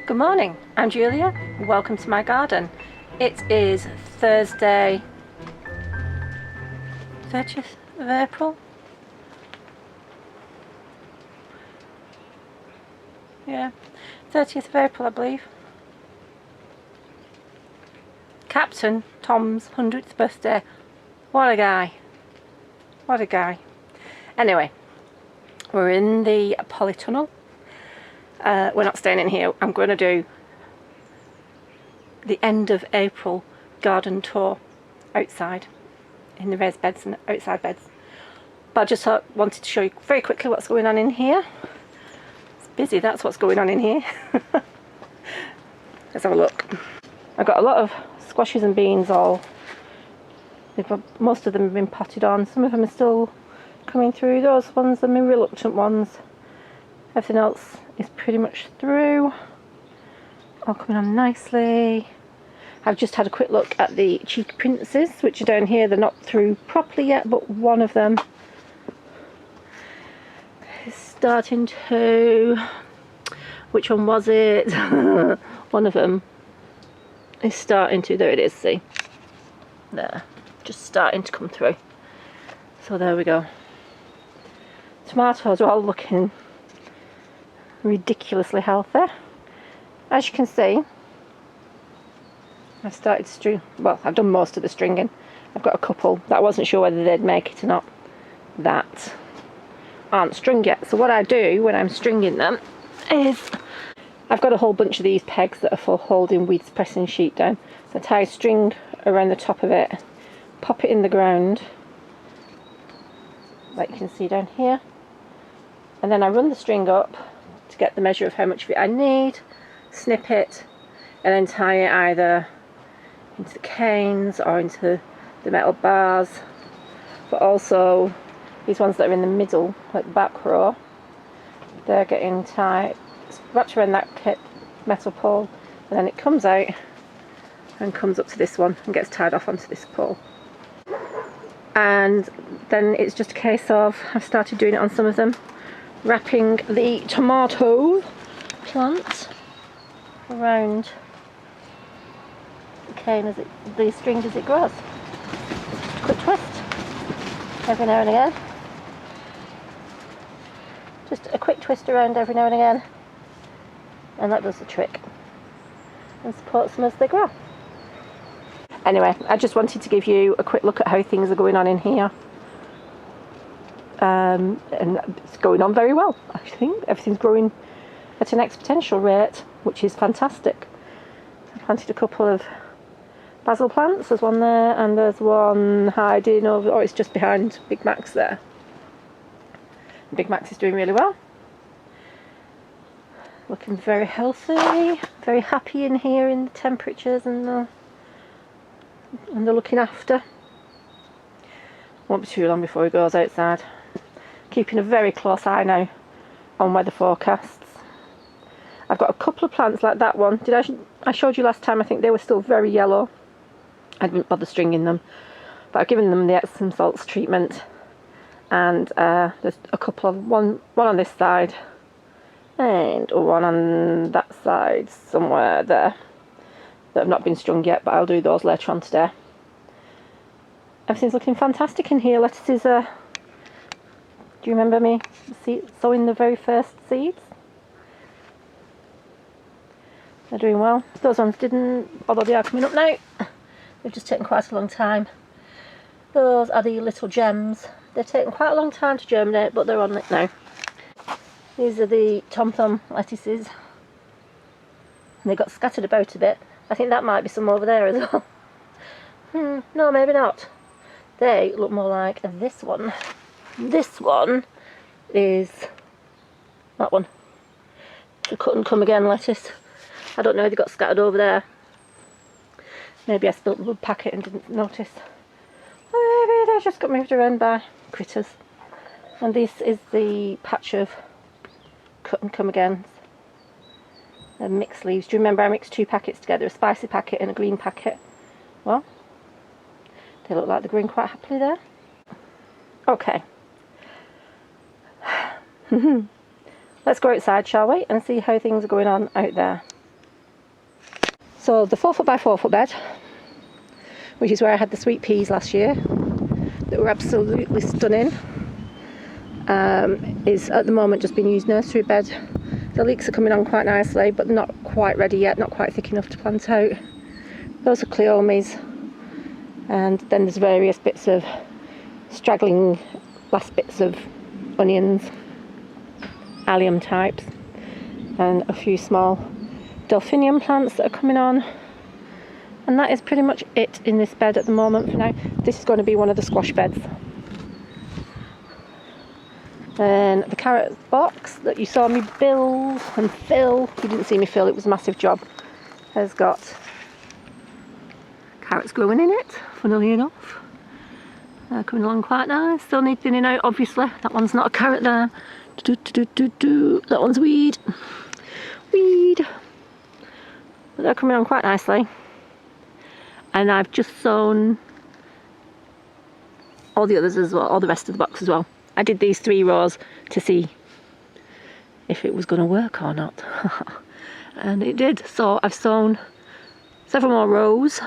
Good morning, I'm Julia. Welcome to my garden. It is Thursday, 30th of April. Yeah, 30th of April, I believe. Captain Tom's 100th birthday. What a guy. What a guy. Anyway, we're in the polytunnel. We're not staying in here. I'm going to do the end of April garden tour outside in the raised beds and outside beds. But I just wanted to show you very quickly what's going on in here. It's busy, that's what's going on in here. Let's have a look. I've got a lot of squashes and beans most of them have been potted on. Some of them are still coming through. Those ones are my reluctant ones. Everything else is pretty much through. All coming on nicely. I've just had a quick look at the cheeky princes, which are down here. They're not through properly yet, but one of them is starting to... Which one was it? One of them is starting to... There it is, see? There. Just starting to come through. So there we go. Tomatoes are all looking ridiculously healthy. As you can see, I've started to string. Well, I've done most of the stringing. I've got a couple that I wasn't sure whether they'd make it or not that aren't strung yet. So what I do when I'm stringing them is I've got a whole bunch of these pegs that are for holding weed suppressing sheet down. So I tie a string around the top of it, pop it in the ground like you can see down here, and then I run the string up to get the measure of how much of it I need, snip it, and then tie it either into the canes or into the metal bars. But also these ones that are in the middle, like the back row, they're getting tied, wrapped around that metal pole, and then it comes out and comes up to this one and gets tied off onto this pole. And then it's just a case of, I've started doing it on some of them, wrapping the tomato plant around the cane the string as it grows. Quick twist every now and again. Just a quick twist around every now and again, and that does the trick and supports them as they grow. Anyway, I just wanted to give you a quick look at how things are going on in here. And it's going on very well, I think. Everything's growing at an exponential rate, which is fantastic. I planted a couple of basil plants. There's one there, and there's one hiding over, oh, it's just behind Big Max there. Big Max is doing really well. Looking very healthy, very happy in here in the temperatures and they're looking after. Won't be too long before he goes outside. Keeping a very close eye now on weather forecasts. I've got a couple of plants like that one. I showed you last time, I think they were still very yellow. I didn't bother stringing them, but I've given them the Epsom salts treatment, and there's a couple of one on this side and one on that side somewhere there that have not been strung yet, but I'll do those later on today. Everything's looking fantastic in here. Lettuces are... Do you remember me sowing the very first seeds? They're doing well. Those ones didn't, although they are coming up now. They've just taken quite a long time. Those are the little gems. They've taken quite a long time to germinate, but they're on it now. These are the Tom Thumb lettuces. And they got scattered about a bit. I think that might be some over there as well. No, maybe not. They look more like this one. This one is that one. The cut and come again lettuce. I don't know if they got scattered over there. Maybe I spilt the wood packet and didn't notice. Or maybe they just got moved around by critters. And this is the patch of cut and come again. They're mixed leaves. Do you remember I mixed two packets together, a spicy packet and a green packet? Well, they look like they're growing quite happily there. Okay. Let's go outside, shall we, and see how things are going on out there. So the 4 foot by 4 foot bed, which is where I had the sweet peas last year, that were absolutely stunning, is at the moment just being used nursery bed. The leeks are coming on quite nicely, but not quite ready yet, not quite thick enough to plant out. Those are cleomes, and then there's various bits of straggling last bits of onions, allium types, and a few small delphinium plants that are coming on. And that is pretty much it in this bed at the moment for now. This is going to be one of the squash beds. And the carrot box that you saw me build and fill, you didn't see me fill, it was a massive job, has got carrots growing in it, funnily enough. They're coming along quite nice. Still need thinning out, obviously. That one's not a carrot there. That one's weed. Weed. But they're coming on quite nicely. And I've just sown all the others as well, all the rest of the box as well. I did these 3 rows to see if it was going to work or not. And it did. So I've sown several more rows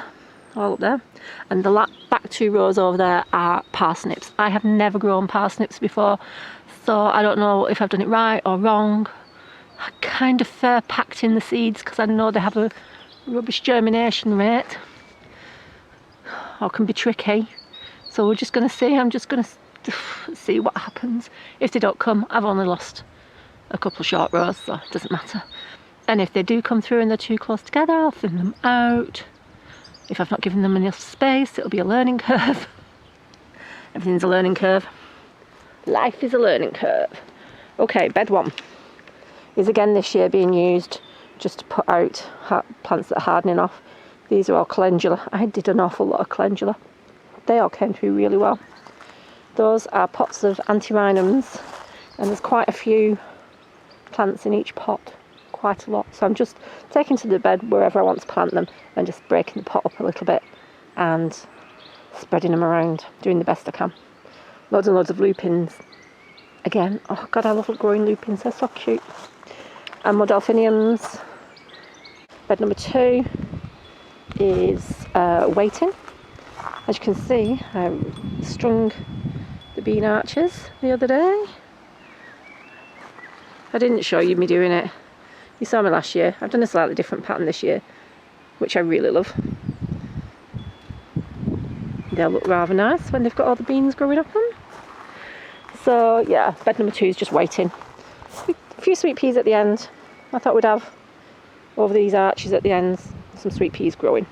all up there. And the back 2 rows over there are parsnips. I have never grown parsnips before, so I don't know if I've done it right or wrong. I kind of fair packed in the seeds because I know they have a rubbish germination rate, or can be tricky. So we're just going to see. I'm just going to see what happens. If they don't come, I've only lost a couple of short rows, so it doesn't matter. And if they do come through and they're too close together, I'll thin them out. If I've not given them enough space, it'll be a learning curve. Everything's a learning curve. Life is a learning curve. Okay, bed 1 is again this year being used just to put out plants that are hardening off. These are all calendula. I did an awful lot of calendula. They all came through really well. Those are pots of antirrhinums, and there's quite a few plants in each pot, quite a lot. So I'm just taking to the bed wherever I want to plant them and just breaking the pot up a little bit and spreading them around, doing the best I can. Loads and loads of lupins. Again, oh god, I love growing lupins, they're so cute. And more delphiniums. Bed number 2 is waiting. As you can see, I strung the bean arches the other day. I didn't show you me doing it. You saw me last year. I've done a slightly different pattern this year, which I really love. They'll look rather nice when they've got all the beans growing up them. So yeah, bed number 2 is just waiting. A few sweet peas at the end. I thought we'd have over these arches at the ends some sweet peas growing.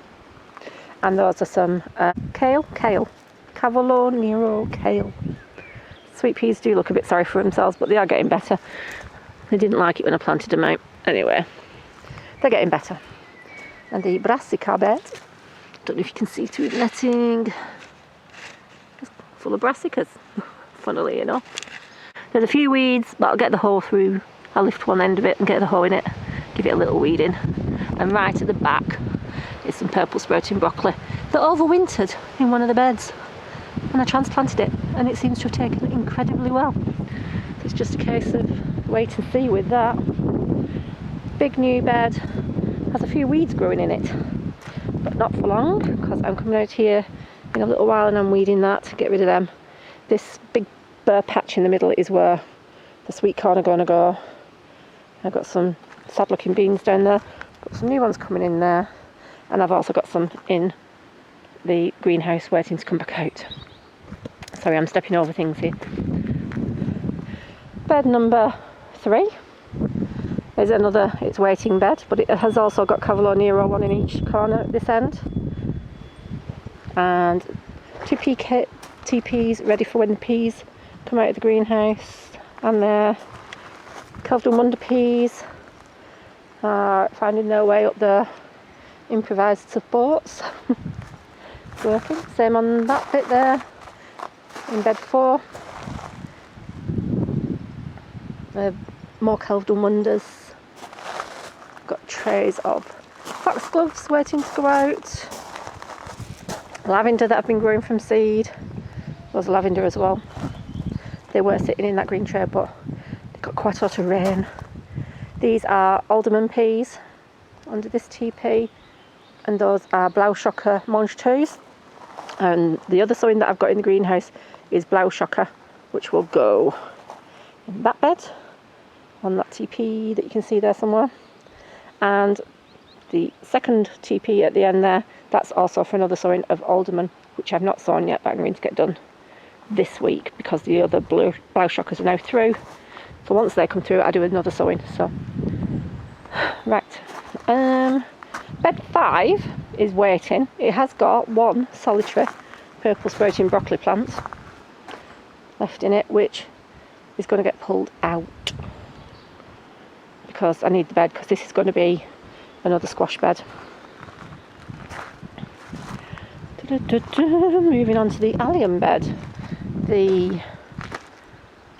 And those are some kale, Cavolo Nero kale. Sweet peas do look a bit sorry for themselves, but they are getting better. They didn't like it when I planted them out. Anyway, they're getting better. And the Brassica Beds, don't know if you can see through the netting, it's full of brassicas, funnily enough. There's a few weeds, but I'll get the hoe through. I'll lift one end of it and get the hoe in it, give it a little weed in. And right at the back is some purple sprouting broccoli that overwintered in one of the beds, and I transplanted it, and it seems to have taken incredibly well. So it's just a case of wait and see with that. Big new bed, has a few weeds growing in it, but not for long, because I'm coming out here in a little while and I'm weeding that to get rid of them. This big bare patch in the middle is where the sweet corn are going to go. I've got some sad looking beans down there, got some new ones coming in there, and I've also got some in the greenhouse waiting to come back out. Sorry, I'm stepping over things here. Bed number 3 is another, it's waiting bed, but it has also got Cavolo Nero, one in each corner at this end. And 2 TPs ready for when the peas come out of the greenhouse. And they're Calendula wonder peas are finding their way up the improvised supports. It's working. Same on that bit there in bed 4. More Calendula wonders. Got trays of foxgloves waiting to go out. Lavender that I've been growing from seed. There's lavender as well. They were sitting in that green tray, but they got quite a lot of rain. These are alderman peas under this TP. and those are Brassica Beds. And the other sewing that I've got in the greenhouse is Brassica, which will go in that bed on that TP that you can see there somewhere. And the second TP at the end there, that's also for another sewing of alderman, which I've not sewn yet, but I'm going to get done this week because the other Brassicas are now through. So once they come through, I do another sewing. So right, bed 5 is waiting. It has got one solitary purple sprouting broccoli plant left in it, which is going to get pulled out because I need the bed, because this is going to be another squash bed. Moving on to the allium bed. The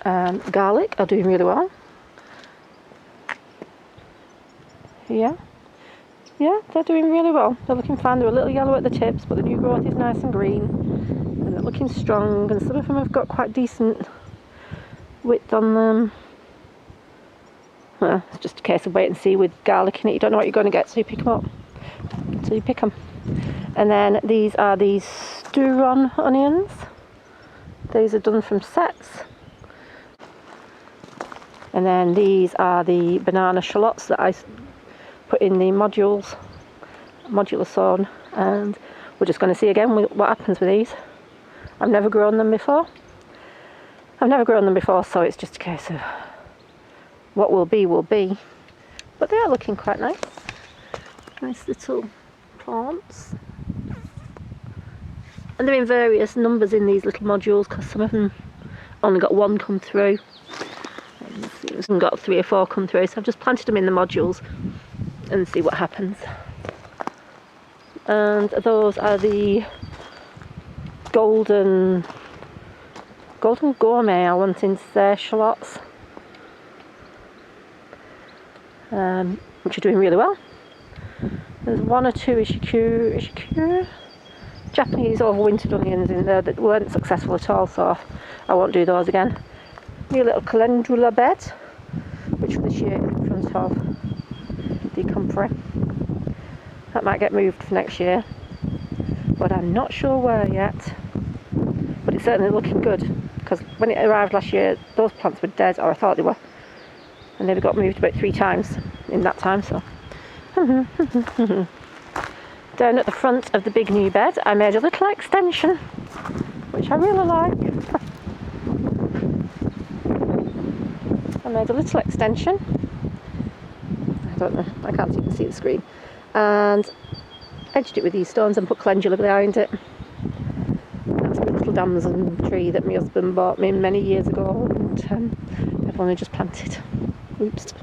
garlic are doing really well. Yeah, they're doing really well. They're looking fine. They're a little yellow at the tips, but the new growth is nice and green, and they're looking strong, and some of them have got quite decent width on them. Well, it's just a case of wait and see with garlic in it. You don't know what you're going to get, so you pick them up. So you pick them. And then these are these Sturon onions. These are done from sets. And then these are the banana shallots that I put in the modular sewn, and we're just going to see again what happens with these. I've never grown them before, so it's just a case of what will be, but they are looking quite nice little plants, and they're in various numbers in these little modules because some of them only got one come through and some got 3 or 4 come through, so I've just planted them in the modules and see what happens. And those are the golden gourmet, I want to say, shallots, which are doing really well. There's 1 or 2 Ishikuru Japanese overwintered onions in there that weren't successful at all, so I won't do those again. New little Calendula bed, which for this year is in front of the comfrey. That might get moved for next year, but I'm not sure where yet. But it's certainly looking good, because when it arrived last year, those plants were dead, or I thought they were, and they've got moved about 3 times in that time. So down at the front of the big new bed, I made a little extension, which I really like. I made a little extension. I don't know, I can't even see the screen. And edged it with these stones and put calendula behind it. That's a little damson tree that my husband bought me many years ago, and I've only just planted. Oops.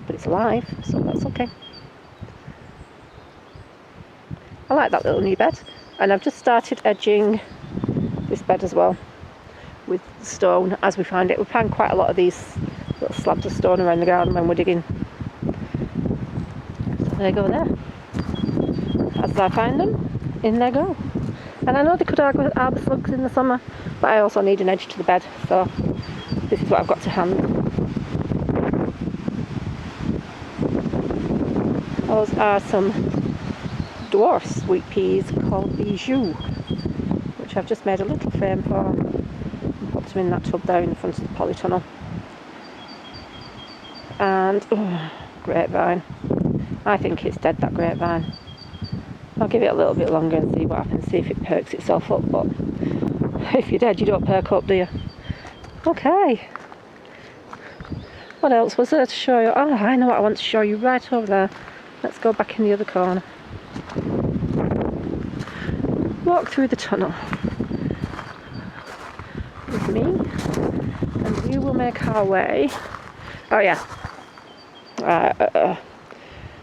But it's alive, so that's okay. I like that little new bed, and I've just started edging this bed as well with stone as we find it. We find quite a lot of these little slabs of stone around the garden when we're digging. So they go there. As I find them, in they go. And I know they could harbour slugs in the summer, but I also need an edge to the bed, so this is what I've got to hand. Those are some dwarf sweet peas called Bijou, which I've just made a little frame for and put them in that tub there in the front of the polytunnel. And grapevine. I think it's dead, that grapevine. I'll give it a little bit longer and see what happens, see if it perks itself up, but if you're dead you don't perk up, do you? Okay. What else was there to show you? Oh, I know what I want to show you right over there. Let's go back in the other corner. Walk through the tunnel with me, and we will make our way. Oh yeah.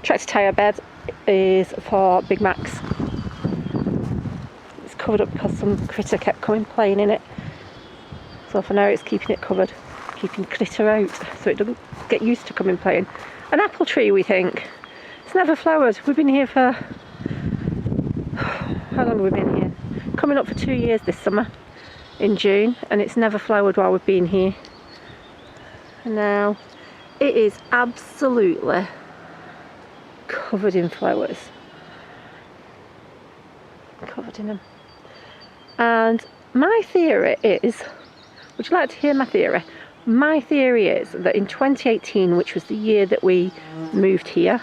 Tractor tyre bed is for Big Macs. It's covered up because some critter kept coming playing in it. So for now it's keeping it covered, keeping critter out so it doesn't get used to coming playing. An apple tree, we think. It's never flowered. We've been here for... how long have we been here? Coming up for 2 years this summer, in June, and it's never flowered while we've been here. And now it is absolutely covered in flowers. covered in them. And my theory is, would you like to hear my theory? My theory is that in 2018, which was the year that we moved here,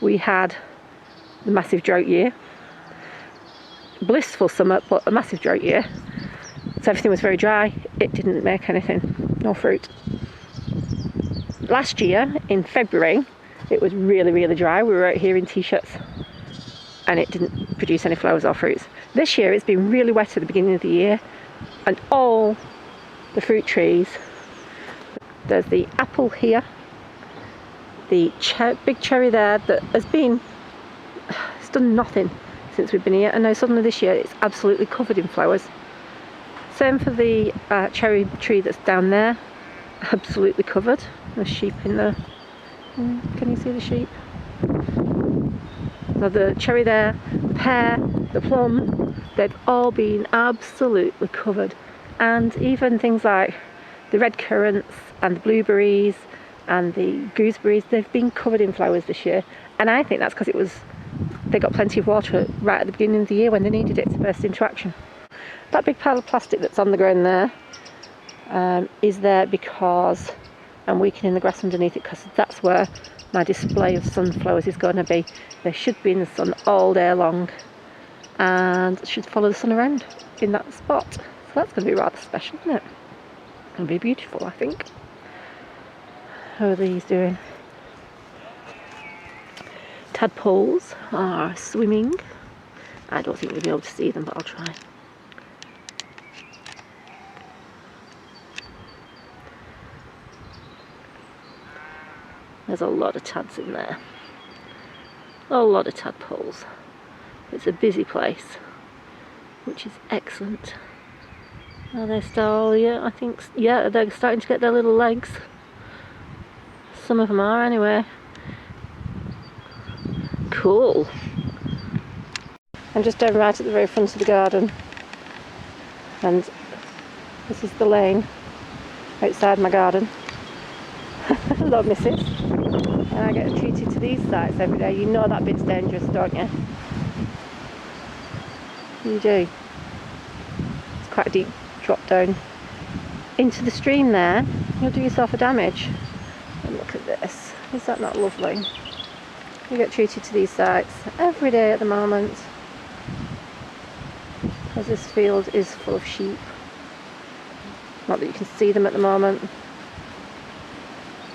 we had the massive drought year. Blissful summer, but a massive drought year. So everything was very dry. It didn't make anything, no fruit. Last year, in February, it was really, really dry. We were out here in t-shirts and it didn't produce any flowers or fruits. This year it's been really wet at the beginning of the year, and all the fruit trees, there's the apple here, the big cherry there that has been, it's done nothing since we've been here, and now suddenly this year it's absolutely covered in flowers. Same for the cherry tree that's down there, absolutely covered. There's sheep in there. Can you see the sheep? Now the cherry there, the pear, the plum, they've all been absolutely covered. And even things like the red currants and the blueberries and the gooseberries, they've been covered in flowers this year. And I think that's because they got plenty of water right at the beginning of the year when they needed it to burst into action. That big pile of plastic that's on the ground there is there because I'm weakening the grass underneath it, because that's where my display of sunflowers is going to be. They should be in the sun all day long and should follow the sun around in that spot. So that's going to be rather special, isn't it? It's going to be beautiful, I think. How are these doing? Tadpoles are swimming. I don't think we'll be able to see them, but I'll try. There's a lot of tads in there. A lot of tadpoles. It's a busy place, which is excellent. Are they still, yeah, I think, yeah, they're starting to get their little legs. Some of them are anyway. Cool. I'm just down right at the very front of the garden, and this is the lane outside my garden. Hello, missus. And I get treated to these sites every day. You know that bit's dangerous, don't you? You do. It's quite a deep drop down into the stream there. You'll do yourself a damage. And look at this. Is that not lovely? You get treated to these sites every day at the moment, because this field is full of sheep. Not that you can see them at the moment.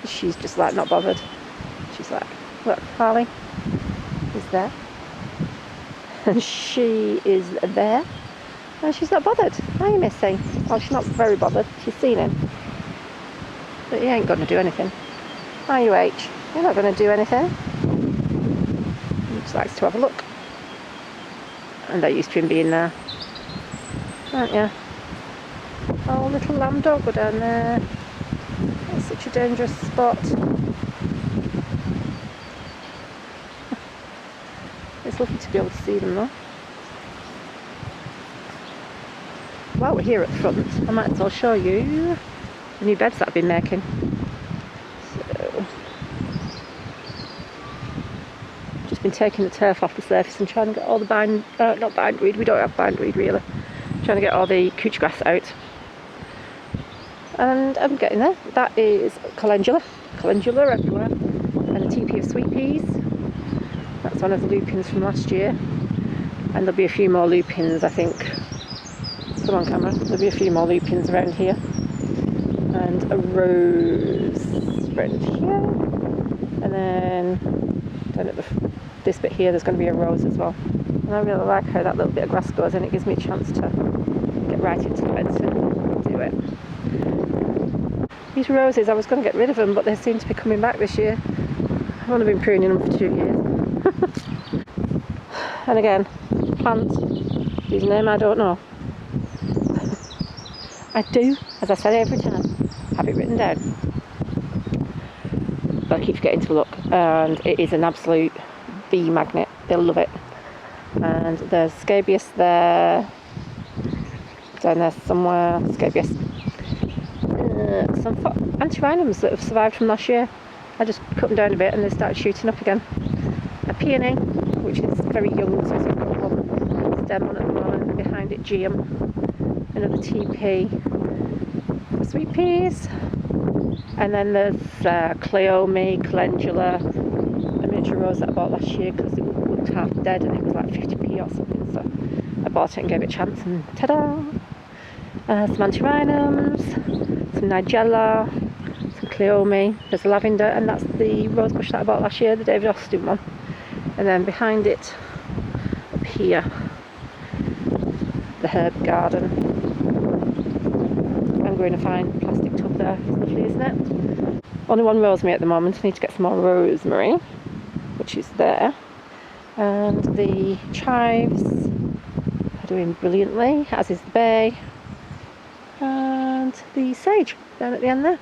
She's just like not bothered. She's like, look, Harley is there, and she is there, and she's not bothered. Are you missing? Well, she's not very bothered. She's seen him, but he ain't going to do anything. Are you, H? You're not going to do anything. He just likes to have a look, and they're used to him being there, aren't you? Oh, little lamb dog, go down there. It's such a dangerous spot. It's lovely to be able to see them though. While we're here at the front, I might as well show you the new beds that I've been making. So, just been taking the turf off the surface and trying to get all the not bindweed, we don't have bindweed really. Trying to get all the couch grass out. And I'm getting there. That is calendula everywhere, and a teepee of sweet peas. That's one of the lupins from last year, and there'll be a few more lupins, I think. Come on, camera. There'll be a few more lupins around here, and a rose around here, and then down at this bit here, there's going to be a rose as well. And I really like how that little bit of grass goes in. It gives me a chance to get right into the beds and do it. These roses, I was going to get rid of them, but they seem to be coming back this year. I've only been pruning them for 2 years. And again, plant, whose name I don't know. I do, as I said every time, have it written down. But I keep forgetting to look, and it is an absolute bee magnet. They'll love it. And there's scabious there, down there somewhere, scabious. Some antirrhinums that have survived from last year. I just cut them down a bit and they started shooting up again. A peony, which is very young, so it's got one stem one at the moment. Behind it, geum. Another TP. Sweet peas. And then there's Cleome, Calendula, a miniature rose that I bought last year because it looked half dead and it was like 50p or something. So I bought it and gave it a chance, and ta-da! Some antirrhinums, some Nigella, some Cleome. There's a lavender, and that's the rose bush that I bought last year, the David Austin one. And then behind it, up here, the herb garden. I'm growing a fine plastic tub there. It's lovely, isn't it? Only one rosemary at the moment. I need to get some more rosemary, which is there. And the chives are doing brilliantly, as is the bay. And the sage down at the end there.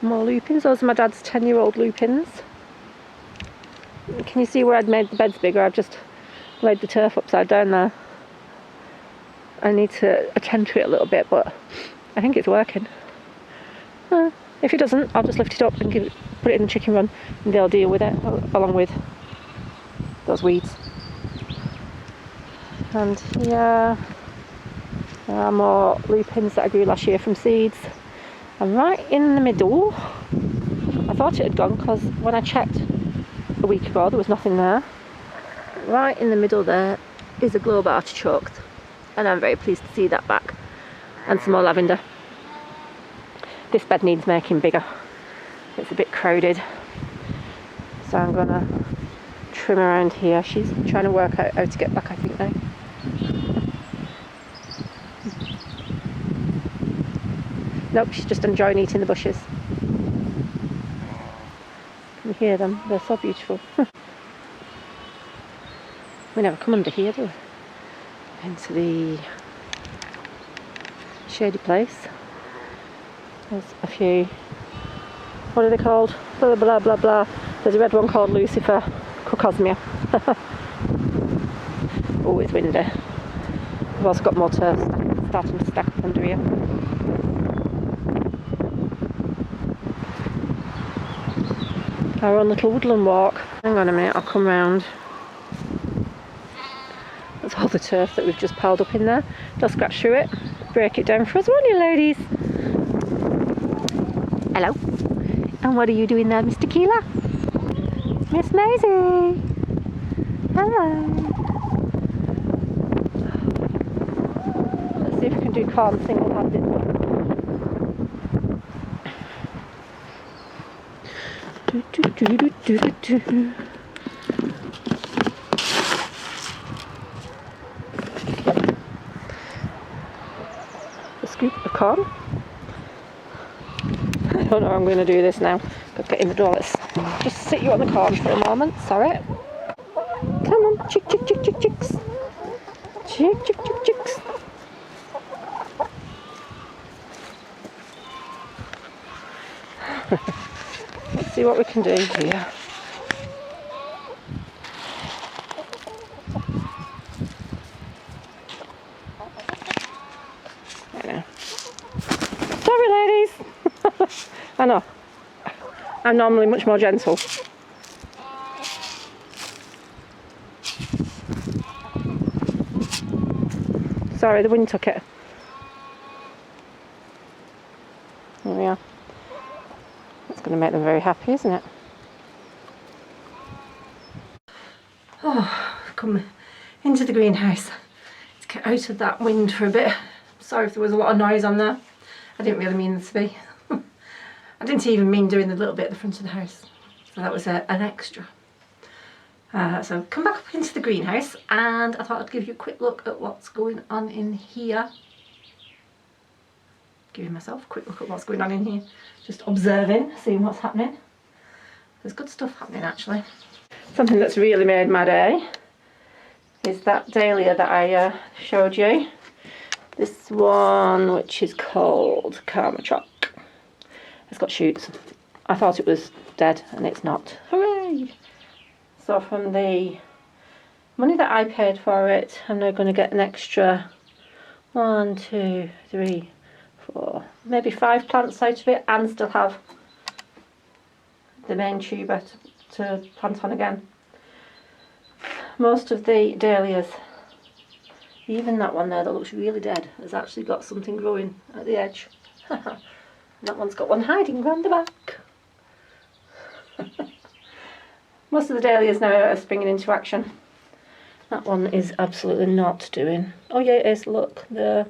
More lupins. Those are my dad's 10-year-old lupins. Can you see where I'd made the beds bigger? I've just laid the turf upside down there. I need to attend to it a little bit, but I think it's working. If it doesn't, I'll just lift it up and put it in the chicken run, and they'll deal with it along with those weeds. And here there are more lupins that I grew last year from seeds. And right in the middle, I thought it had gone because when I checked a week ago there was nothing there. Right in the middle there is a globe artichoke, and I'm very pleased to see that back. And some more lavender. This bed needs making bigger. It's a bit crowded. So I'm gonna trim around here. She's trying to work out how to get back, I think, now. Nope, she's just enjoying eating the bushes. Can you hear them? They're so beautiful. We never come under here, do we? Into the shady place. There's a few, what are they called? Blah blah blah blah. There's a red one called Lucifer, Crocosmia. Oh, it's windy. I've also got more turf starting to stack up under here. Our own little woodland walk. Hang on a minute, I'll come round. That's all the turf that we've just piled up in there. Don't scratch through it. Break it down for us, won't you, ladies? Hello. And what are you doing there, Mr. Keeler? Miss Maisie. Hello. Let's see if we can do corn single-handed. A scoop of corn. I don't know how I'm going to do this now. Got to get in the door. Let's just sit you on the corn for a moment. Sorry. Come on, chick, chick, chick, chick, chicks. Chick, chick, chick, chicks. Let's see what we can do here. I know. Sorry, ladies. I know. I'm normally much more gentle. Sorry, the wind took it. There we are. That's going to make them very happy, isn't it? Oh, I've come into the greenhouse to get out of that wind for a bit. Sorry if there was a lot of noise on there. I didn't really mean there to be. I didn't even mean doing the little bit at the front of the house. So that was an extra. So come back up into the greenhouse, and I thought I'd give you a quick look at what's going on in here. Giving myself a quick look at what's going on in here. Just observing, seeing what's happening. There's good stuff happening actually. Something that's really made my day is that dahlia that I showed you. This one, which is called Karma Choc. It's got shoots. I thought it was dead and it's not. Hooray! So from the money that I paid for it, I'm now going to get an extra 1, 2, 3, 4, maybe 5 plants out of it, and still have the main tuber to plant on again. most of the dahlias, even that one there that looks really dead, has actually got something growing at the edge. That one's got one hiding round the back. Most of the dahlias now are springing into action. That one is absolutely not doing. Oh yeah, it is. Look, there's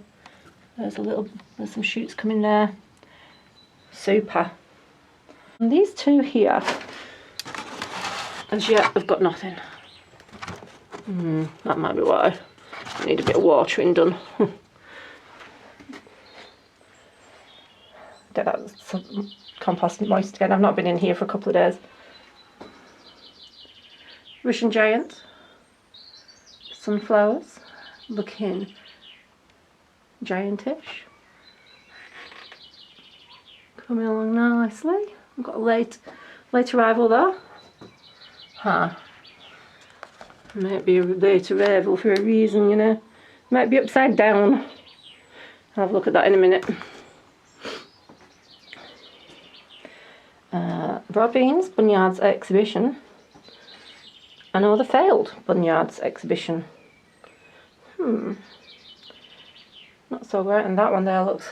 some shoots coming there. Super. And these two here, as yet, have got nothing. That might be why. I need a bit of watering done. Get that compost moist again. I've not been in here for a couple of days. Russian giant. Sunflowers. Looking giantish. Coming along nicely. I've got a late arrival there. Might be a late arrival for a reason, you know. Might be upside down. I'll have a look at that in a minute. Broad beans, Bunyard's exhibition. I know the failed Bunyard's exhibition. Not so great, and that one there looks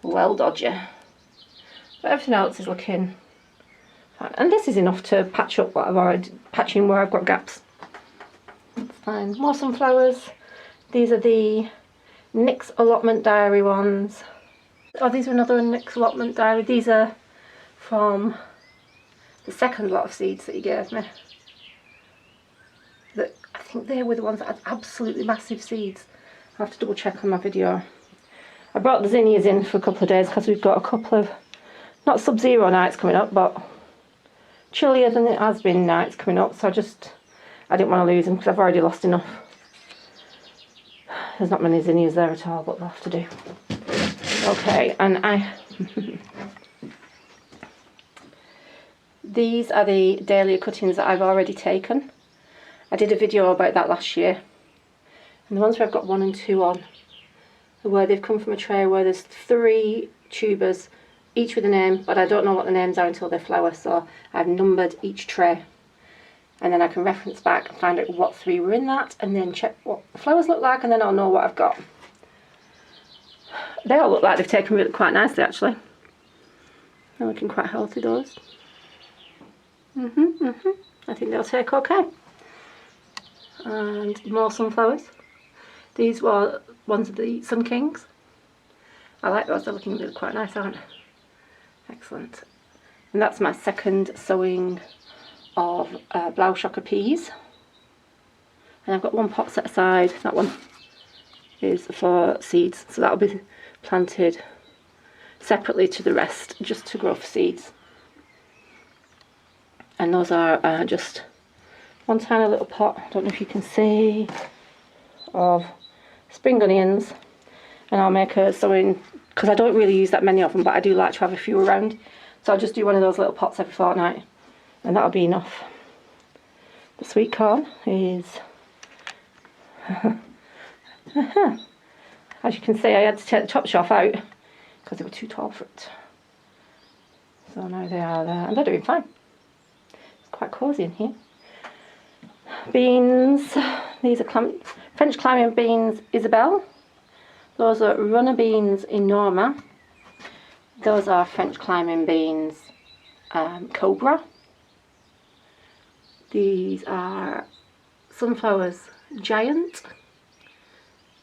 well dodgy. But everything else is looking fine. And this is enough to patch up what I've already patching where I've got gaps. That's fine. More sunflowers. These are the Nick's Allotment Diary ones. Oh, these are another Nick's Allotment Diary. These are from the second lot of seeds that he gave me. I think they were the ones that had absolutely massive seeds. I'll have to double check on my video. I brought the zinnias in for a couple of days because we've got a couple of, not sub-zero nights coming up, but chillier than it has been nights coming up, so I didn't want to lose them because I've already lost enough. There's not many zinnias there at all, but they'll have to do. Okay, and these are the dahlia cuttings that I've already taken. I did a video about that last year. And the ones where I've got 1 and 2 on are where they've come from a tray where there's 3 tubers, each with a name, but I don't know what the names are until they flower, so I've numbered each tray. And then I can reference back and find out what 3 were in that, and then check what the flowers look like, and then I'll know what I've got. They all look like they've taken really quite nicely, actually. They're looking quite healthy, those. I think they'll take okay. And more sunflowers. These were ones of the Sun Kings. I like those, they're looking really quite nice, aren't they? Excellent. And that's my second sowing of Blaushocker peas. And I've got one pot set aside. That one is for seeds, so that'll be planted separately to the rest, just to grow for seeds. And those are just one tiny little pot, I don't know if you can see, of spring onions. And I'll make a sowing, because I don't really use that many of them, but I do like to have a few around. So I'll just do one of those little pots every fortnight, and that'll be enough. The sweet corn is, as you can see, I had to take the top shelf out because they were too tall for it. So now they are there, and they're doing fine. It's quite cosy in here. Beans, these are French climbing beans Isabelle. Those are runner beans in Norma. Those are French climbing beans Cobra. These are sunflowers Giant,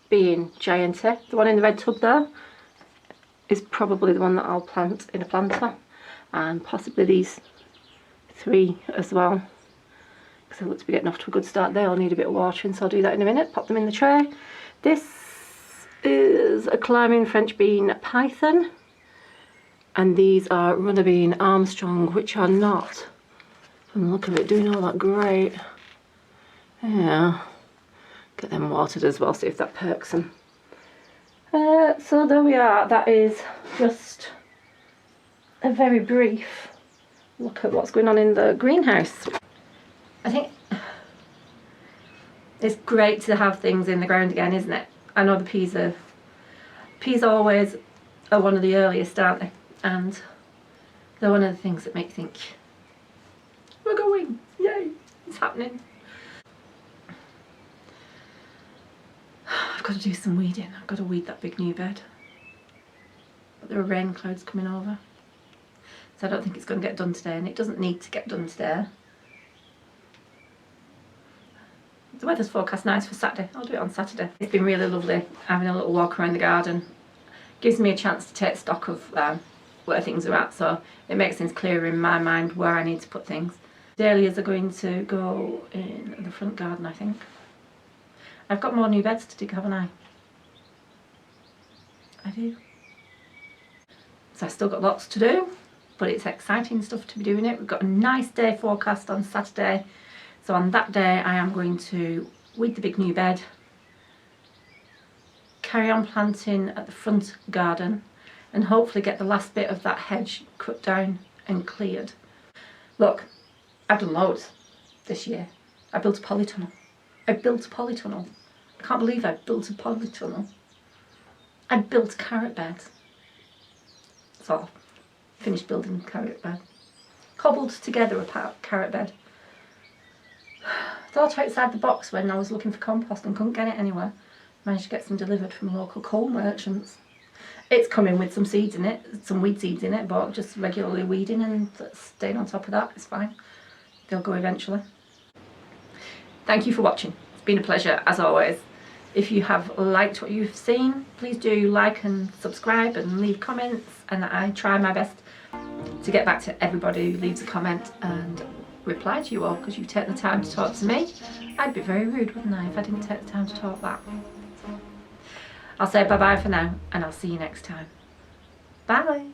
being Gianty. The one in the red tub there is probably the one that I'll plant in a planter, and possibly these 3 as well, because they look to be getting off to a good start. They all need a bit of watering, so I'll do that in a minute. Pop them in the tray. This is a climbing French bean Python, and these are runner bean Armstrong, which are not, from the look of it, doing all that great. Yeah, get them watered as well, see if that perks them. So there we are. That is just a very brief look at what's going on in the greenhouse. I think it's great to have things in the ground again, isn't it? I know the peas always are one of the earliest, aren't they? And they're one of the things that make you think, we're going, yay, it's happening. got to do some weeding. I've got to weed that big new bed. But there are rain clouds coming over. So I don't think it's going to get done today, and it doesn't need to get done today. The weather's forecast nice for Saturday. I'll do it on Saturday. It's been really lovely having a little walk around the garden. Gives me a chance to take stock of where things are at, so it makes things clearer in my mind where I need to put things. Dahlias are going to go in the front garden, I think. I've got more new beds to dig, haven't I? I do. So I've still got lots to do, but it's exciting stuff to be doing it. We've got a nice day forecast on Saturday. So on that day I am going to weed the big new bed, carry on planting at the front garden, and hopefully get the last bit of that hedge cut down and cleared. Look, I've done loads this year. I built a polytunnel. I can't believe I built a polytunnel. I built a carrot bed. So, finished building the carrot bed. Cobbled together a carrot bed. Thought outside the box when I was looking for compost and couldn't get it anywhere. Managed to get some delivered from local coal merchants. It's coming with some seeds in it, some weed seeds in it, but just regularly weeding and staying on top of that, it's fine. They'll go eventually. Thank you for watching. It's been a pleasure as always. If you have liked what you've seen, please do like and subscribe and leave comments, and I try my best to get back to everybody who leaves a comment and reply to you all, because you've taken the time to talk to me. I'd be very rude, wouldn't I, if I didn't take the time to talk back. I'll say bye bye for now, and I'll see you next time. Bye.